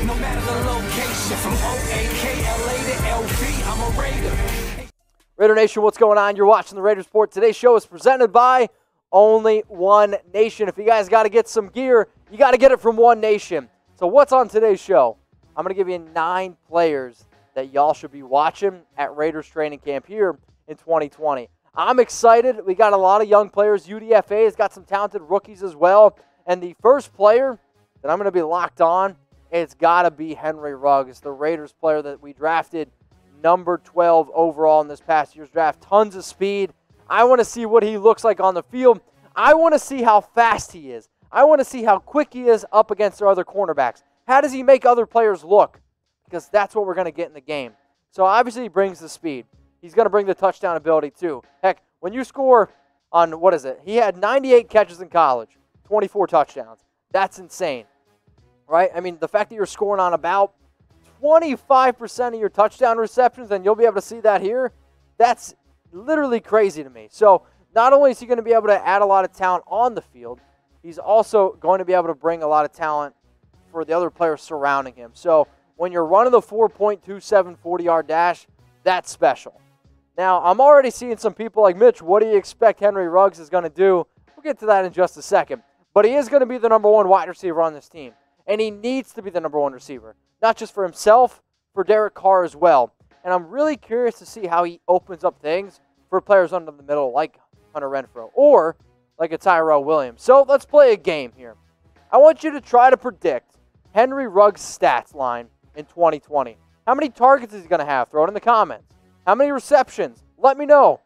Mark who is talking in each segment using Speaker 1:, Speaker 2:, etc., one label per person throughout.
Speaker 1: no matter the location. From O-A-K-L-A to L-V, I'm a Raider.
Speaker 2: Raider Nation, what's going on? You're watching the Raiders Report. Today's show is presented by Only One Nation. If you guys got to get some gear, you got to get it from One Nation. So what's on today's show? I'm going to give you 9 players that y'all should be watching at Raiders training camp here in 2020. I'm excited. We got a lot of young players. UDFA has got some talented rookies as well. And the first player that I'm going to be locked on, it's got to be Henry Ruggs, the Raiders player that we drafted number 12 overall in this past year's draft. Tons of speed. I want to see what he looks like on the field. I want to see how fast he is. I want to see how quick he is up against their other cornerbacks. How does he make other players look? Because that's what we're going to get in the game. So obviously he brings the speed. He's going to bring the touchdown ability too. Heck, when you score on, he had 98 catches in college, 24 touchdowns. That's insane, right? I mean, the fact that you're scoring on about 25% of your touchdown receptions, and you'll be able to see that here, that's literally crazy to me. So not only is he going to be able to add a lot of talent on the field, he's also going to be able to bring a lot of talent for the other players surrounding him. So when you're running the 4.27 40-yard dash, that's special. Now, I'm already seeing some people like, Mitch, what do you expect Henry Ruggs is going to do? We'll get to that in just a second. But he is going to be the number 1 wide receiver on this team. And he needs to be the number 1 receiver. Not just for himself, for Derek Carr as well. And I'm really curious to see how he opens up things for players under the middle like Hunter Renfrow or like a Tyrell Williams. So let's play a game here. I want you to try to predict Henry Ruggs' stats line in 2020. How many targets is he going to have? Throw it in the comments. How many receptions? Let me know.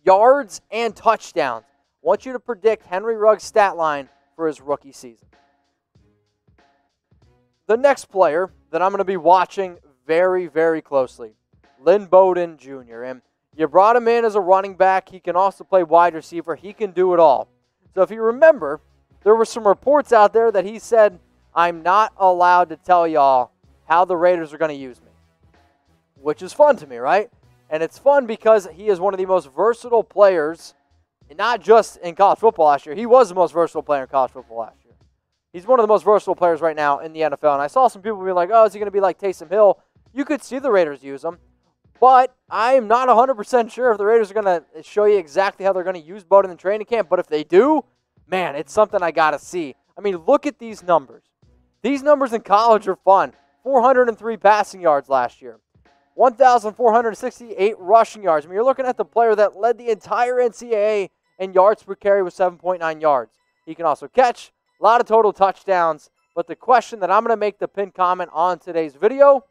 Speaker 2: Yards and touchdowns. I want you to predict Henry Ruggs' stat line for his rookie season. The next player that I'm going to be watching very, very closely, Lynn Bowden Jr. And you brought him in as a running back. He can also play wide receiver. He can do it all. So if you remember, there were some reports out there that he said, I'm not allowed to tell y'all how the Raiders are going to use me, which is fun to me, right? And it's fun because he is one of the most versatile players, not just in college football last year. He was the most versatile player in college football last year. He's one of the most versatile players right now in the NFL. And I saw some people be like, oh, is he going to be like Taysom Hill? You could see the Raiders use him. But I'm not 100% sure if the Raiders are going to show you exactly how they're going to use Bowden in training camp. But if they do, man, it's something I got to see. I mean, look at these numbers. These numbers in college are fun. 403 passing yards last year. 1,468 rushing yards. I mean, you're looking at the player that led the entire NCAA in yards per carry with 7.9 yards. He can also catch. A lot of total touchdowns, but the question that I'm going to make the pinned comment on today's video,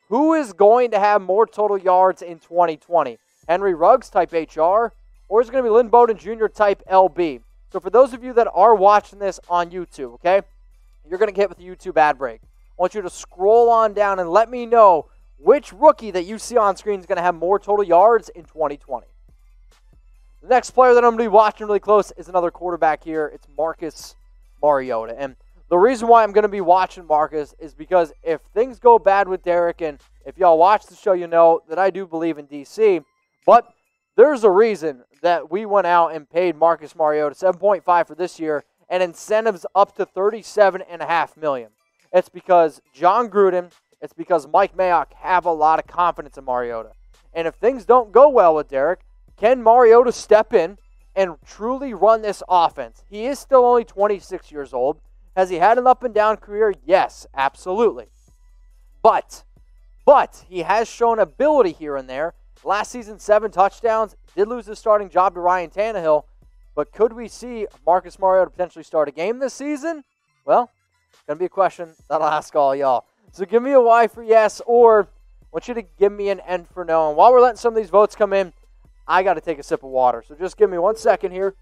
Speaker 2: who is going to have more total yards in 2020? Henry Ruggs, type HR, or is it going to be Lynn Bowden Jr., type LB? So for those of you that are watching this on YouTube, okay, you're going to get hit with the YouTube ad break. I want you to scroll on down and let me know which rookie that you see on screen is going to have more total yards in 2020. The next player that I'm going to be watching really close is another quarterback here. It's Marcus Mariota. And the reason why I'm going to be watching Marcus is because if things go bad with Derek, and if y'all watch the show, you know that I do believe in DC, but there's a reason that we went out and paid Marcus Mariota $7.5 for this year and incentives up to $37.5 million. It's because John Gruden, it's because Mike Mayock have a lot of confidence in Mariota. And if things don't go well with Derek, can Mariota step in and truly run this offense? He is still only 26 years old. Has he had an up-and-down career? Yes, absolutely. But he has shown ability here and there. Last season, 7 touchdowns. Did lose his starting job to Ryan Tannehill. But could we see Marcus Mariota potentially start a game this season? Well, it's going to be a question that I'll ask all y'all. So give me a Y for yes, or I want you to give me an N for no. And while we're letting some of these votes come in, I got to take a sip of water. So just give me 1 second here.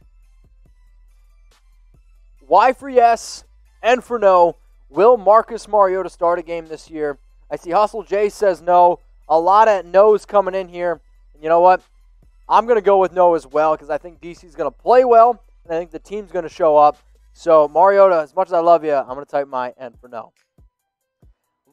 Speaker 2: Y for yes, N for no. Will Marcus Mariota start a game this year? I see Hustle J says no. A lot of no's coming in here. And you know what? I'm going to go with no as well because I think DC's going to play well, and I think the team's going to show up. So, Mariota, as much as I love you, I'm going to type my N for no.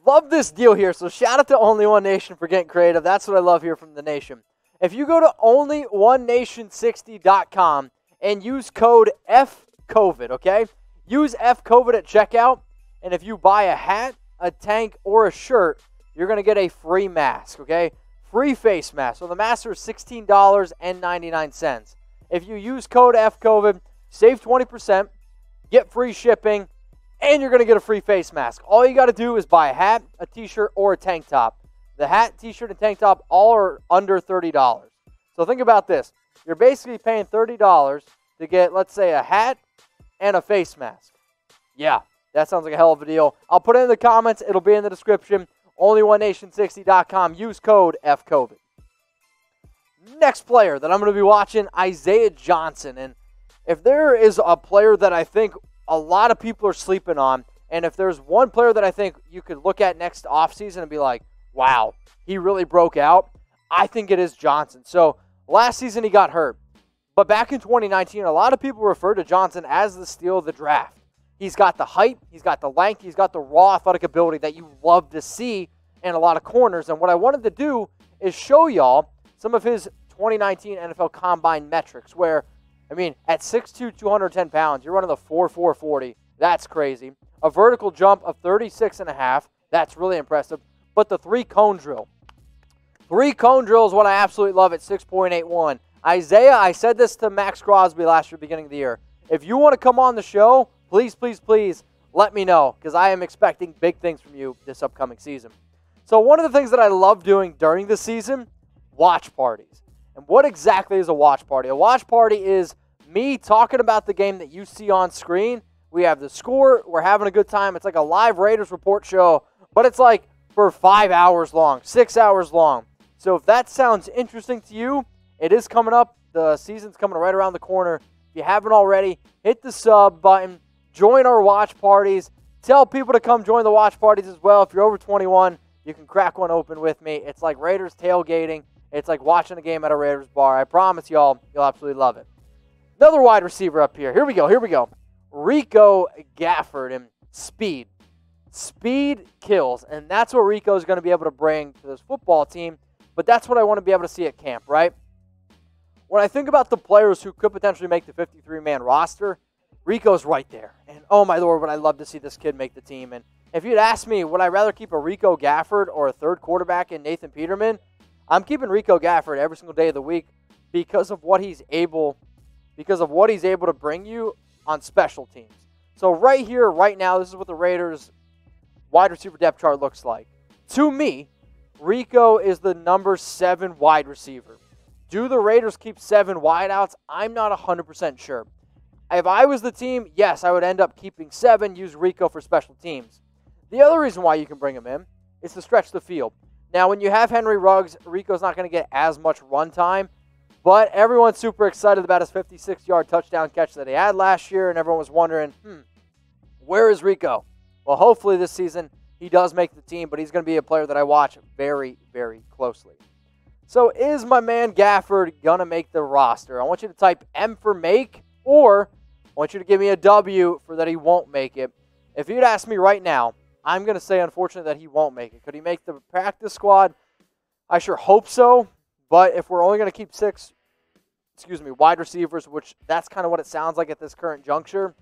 Speaker 2: Love this deal here. So, shout out to Only One Nation for getting creative. That's what I love here from the nation. If you go to onlyoneNation60.com and use code FCOVID, okay? Use FCOVID at checkout, and if you buy a hat, a tank, or a shirt, you're going to get a free mask, okay? Free face mask. So the masks are $16.99. If you use code FCOVID, save 20%, get free shipping, and you're going to get a free face mask. All you got to do is buy a hat, a t-shirt, or a tank top. The hat, t-shirt, and tank top all are under $30. So think about this. You're basically paying $30 to get, let's say, a hat and a face mask. Yeah, that sounds like a hell of a deal. I'll put it in the comments. It'll be in the description. OnlyOneNation60.com. Use code FCOVID. Next player that I'm going to be watching, Isaiah Johnson. And if there is a player that I think a lot of people are sleeping on, and if there's one player that I think you could look at next offseason and be like, wow, he really broke out, I think it is Johnson. So last season he got hurt. But back in 2019, a lot of people refer to Johnson as the steal of the draft. He's got the height, he's got the length, he's got the raw athletic ability that you love to see in a lot of corners. And what I wanted to do is show y'all some of his 2019 NFL Combine metrics where, I mean, at 6'2", 210 pounds, you're running the 4.4 40. That's crazy. A vertical jump of 36.5. That's really impressive. But the three-cone drill. Three-cone drill is what I absolutely love at 6.81. Isaiah, I said this to Max Crosby last year, beginning of the year. If you want to come on the show, please, please, please let me know, because I am expecting big things from you this upcoming season. So one of the things that I love doing during the season, watch parties. And what exactly is a watch party? A watch party is me talking about the game that you see on screen. We have the score. We're having a good time. It's like a live Raiders report show, but it's like for 5 hours long, 6 hours long. So if that sounds interesting to you, it is coming up. The season's coming right around the corner. If you haven't already, hit the sub button. Join our watch parties. Tell people to come join the watch parties as well. If you're over 21, you can crack one open with me. It's like Raiders tailgating. It's like watching a game at a Raiders bar. I promise y'all, you'll absolutely love it. Another wide receiver up here. Here we go. Rico Gafford and speed. Speed kills, and that's what Rico is going to be able to bring to this football team, but that's what I want to be able to see at camp, right? When I think about the players who could potentially make the 53-man roster, Rico's right there. And oh my Lord, would I love to see this kid make the team. And if you'd ask me, would I rather keep a Rico Gafford or a third quarterback in Nathan Peterman? I'm keeping Rico Gafford every single day of the week because of what he's able to bring you on special teams. So right here, right now, this is what the Raiders wide receiver depth chart looks like. To me, Rico is the number 7 wide receiver. Do the Raiders keep 7 wideouts? I'm not 100% sure. If I was the team, yes, I would end up keeping 7, use Rico for special teams. The other reason why you can bring him in is to stretch the field. Now, when you have Henry Ruggs, Rico's not going to get as much run time, but everyone's super excited about his 56-yard touchdown catch that he had last year, and everyone was wondering, where is Rico? Well, hopefully this season he does make the team, but he's going to be a player that I watch very, very closely. So is my man Gafford going to make the roster? I want you to type M for make, or I want you to give me a W for that he won't make it. If you'd ask me right now, I'm going to say, unfortunately, that he won't make it. Could he make the practice squad? I sure hope so, but if we're only going to keep 6 wide receivers, which that's kind of what it sounds like at this current juncture,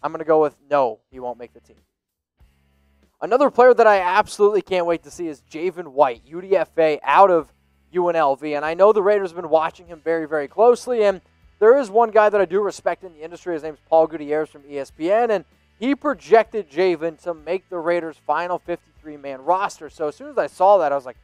Speaker 2: I'm going to go with no, he won't make the team. Another player that I absolutely can't wait to see is Javin White, UDFA out of UNLV. And I know the Raiders have been watching him very, very closely. And there is one guy that I do respect in the industry. His name's Paul Gutierrez from ESPN. And he projected Javin to make the Raiders' final 53-man roster. So as soon as I saw that, I was like,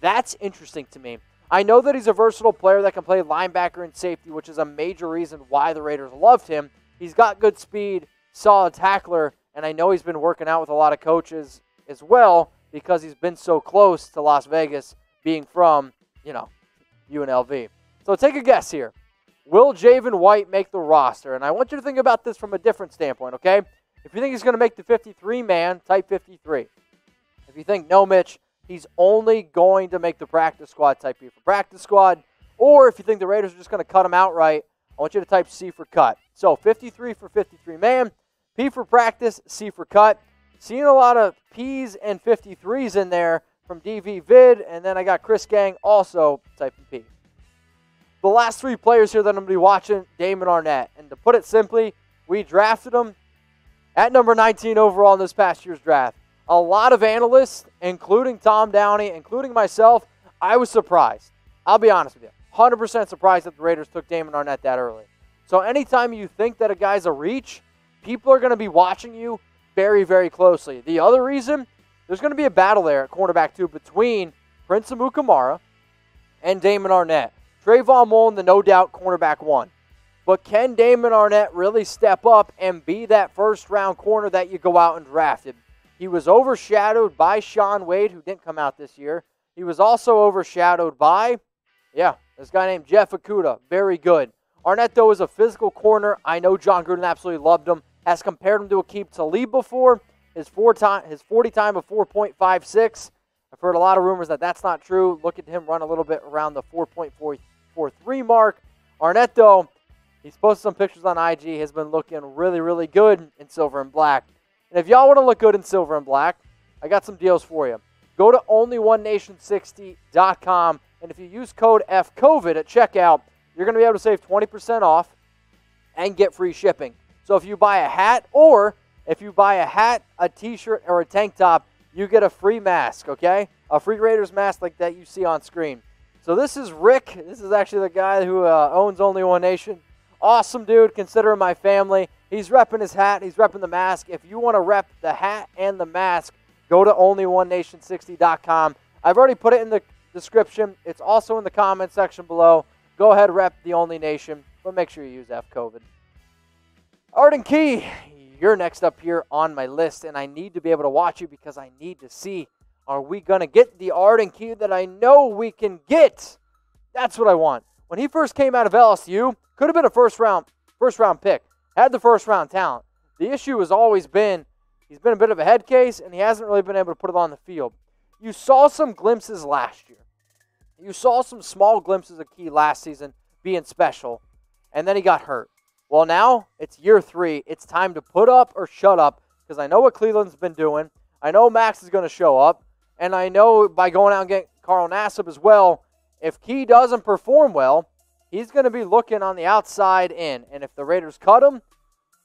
Speaker 2: that's interesting to me. I know that he's a versatile player that can play linebacker and safety, which is a major reason why the Raiders loved him. He's got good speed, solid tackler, and I know he's been working out with a lot of coaches as well because he's been so close to Las Vegas, being from, UNLV. So take a guess here. Will Javin White make the roster? And I want you to think about this from a different standpoint, okay? If you think he's going to make the 53-man, type 53. If you think, no, Mitch, he's only going to make the practice squad, type B for practice squad. Or if you think the Raiders are just going to cut him outright, I want you to type C for cut. So 53 for 53-man, P for practice, C for cut. Seeing a lot of P's and 53s in there from DV Vid, and then I got Chris Gang also typing P. The last 3 players here that I'm going to be watching, Damon Arnette. And to put it simply, we drafted him at number 19 overall in this past year's draft. A lot of analysts, including Tom Downey, including myself, I was surprised. I'll be honest with you. 100% surprised that the Raiders took Damon Arnette that early. So anytime you think that a guy's a reach, people are going to be watching you very, very closely. The other reason, there's going to be a battle there at cornerback 2 between Prince Amukamara and Damon Arnette. Trayvon Mullen, the no-doubt cornerback 1. But can Damon Arnette really step up and be that first-round corner that you go out and drafted? He was overshadowed by Shaun Wade, who didn't come out this year. He was also overshadowed by, this guy named Jeff Okudah. Very good. Arnette, though, is a physical corner. I know John Gruden absolutely loved him. Has compared him to Aqib Talib before. His 40 time of 4.56. I've heard a lot of rumors that that's not true. Look at him run a little bit around the 4.43 mark. Arnette, though, he's posted some pictures on IG, has been looking really, really good in silver and black. And if y'all want to look good in silver and black, I got some deals for you. Go to onlyoneNation60.com, and if you use code FCOVID at checkout, you're going to be able to save 20% off and get free shipping. So if you buy a hat, or if you buy a hat, a t-shirt, or a tank top, you get a free mask, okay? A free Raiders mask like that you see on screen. So this is Rick. This is actually the guy who owns Only One Nation. Awesome dude. Consider him my family. He's repping his hat. He's repping the mask. If you want to rep the hat and the mask, go to onlyoneNation60.com. I've already put it in the description. It's also in the comment section below. Go ahead, rep the Only Nation, but make sure you use FCOVID. Arden Key, you're next up here on my list, and I need to be able to watch you because I need to see, are we going to get the Arden Key that I know we can get? That's what I want. When he first came out of LSU, could have been a first round pick. Had the first round talent. The issue has always been he's been a bit of a head case, and he hasn't really been able to put it on the field. You saw some glimpses last year. You saw some small glimpses of Key last season being special, and then he got hurt. Well, now it's year 3. It's time to put up or shut up because I know what Cleveland's been doing. I know Max is going to show up, and I know by going out and getting Carl Nassib as well, if Key doesn't perform well, he's going to be looking on the outside in, and if the Raiders cut him,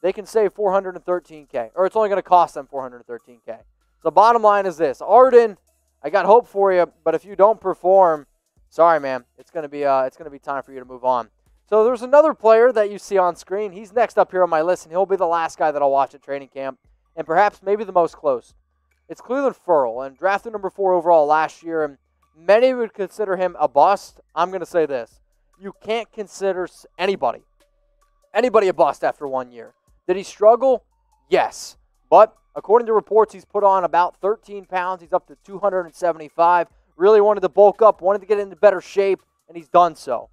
Speaker 2: they can save $413K, or it's only going to cost them $413K. So bottom line is this. Arden, I got hope for you, but if you don't perform, sorry, man. It's going to be time for you to move on. So there's another player that you see on screen. He's next up here on my list, and he'll be the last guy that I'll watch at training camp, and perhaps maybe the most close. It's Clelin Ferrell, and drafted number 4 overall last year, and many would consider him a bust. I'm going to say this. You can't consider anybody a bust after 1 year. Did he struggle? Yes. But according to reports, he's put on about 13 pounds. He's up to 275. Really wanted to bulk up, wanted to get into better shape, and he's done so.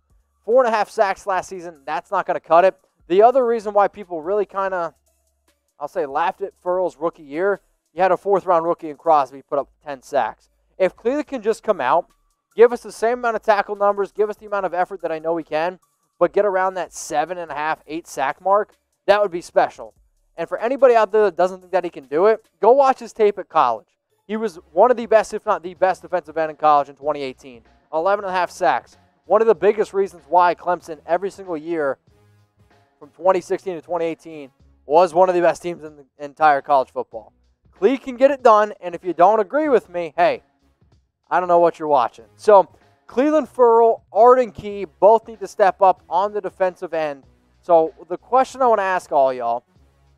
Speaker 2: 4.5 sacks last season. That's not going to cut it. The other reason why people really kind of, laughed at Furrell's rookie year, you had a 4th-round rookie in Crosby put up 10 sacks. If Cleveland can just come out, give us the same amount of tackle numbers, give us the amount of effort that I know he can, but get around that 7.5, 8 sack mark, that would be special. And for anybody out there that doesn't think that he can do it, go watch his tape at college. He was one of the best, if not the best, defensive end in college in 2018. 11.5 sacks. One of the biggest reasons why Clemson every single year from 2016 to 2018 was one of the best teams in the entire college football. Clee can get it done, and if you don't agree with me, hey, I don't know what you're watching. So Clelin Ferrell, Arden Key, both need to step up on the defensive end. So the question I want to ask all y'all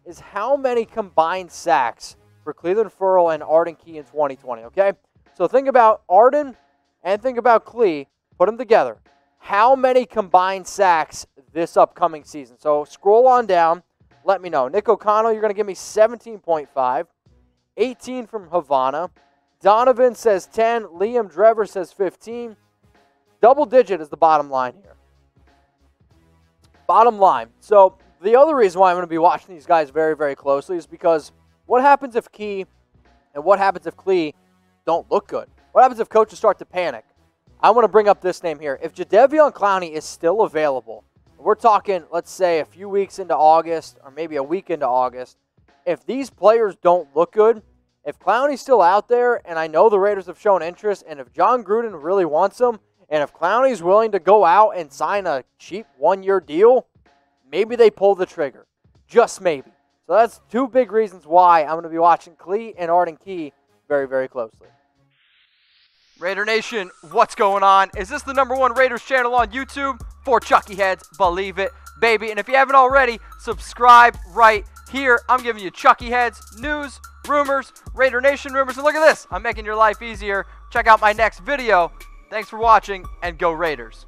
Speaker 2: is how many combined sacks for Clelin Ferrell and Arden Key in 2020, okay? So think about Arden and think about Clee. Put them together. How many combined sacks this upcoming season? So scroll on down. Let me know. Nick O'Connell, you're going to give me 17.5. 18 from Havana. Donovan says 10. Liam Drever says 15. Double digit is the bottom line here. Bottom line. So the other reason why I'm going to be watching these guys very, very closely is because what happens if Key and what happens if Clee don't look good? What happens if coaches start to panic? I want to bring up this name here. If Jadeveon Clowney is still available, we're talking, let's say, a few weeks into August or maybe a week into August, if these players don't look good, if Clowney's still out there, and I know the Raiders have shown interest, and if John Gruden really wants him, and if Clowney's willing to go out and sign a cheap 1-year deal, maybe they pull the trigger. Just maybe. So that's two big reasons why I'm going to be watching Clelin and Arden Key very, very closely. Raider Nation, what's going on? Is this the #1 Raiders channel on YouTube? For Chucky Heads, believe it, baby. And if you haven't already, subscribe right here. I'm giving you Chucky Heads, news, rumors, Raider Nation rumors. And look at this, I'm making your life easier. Check out my next video. Thanks for watching, and go Raiders.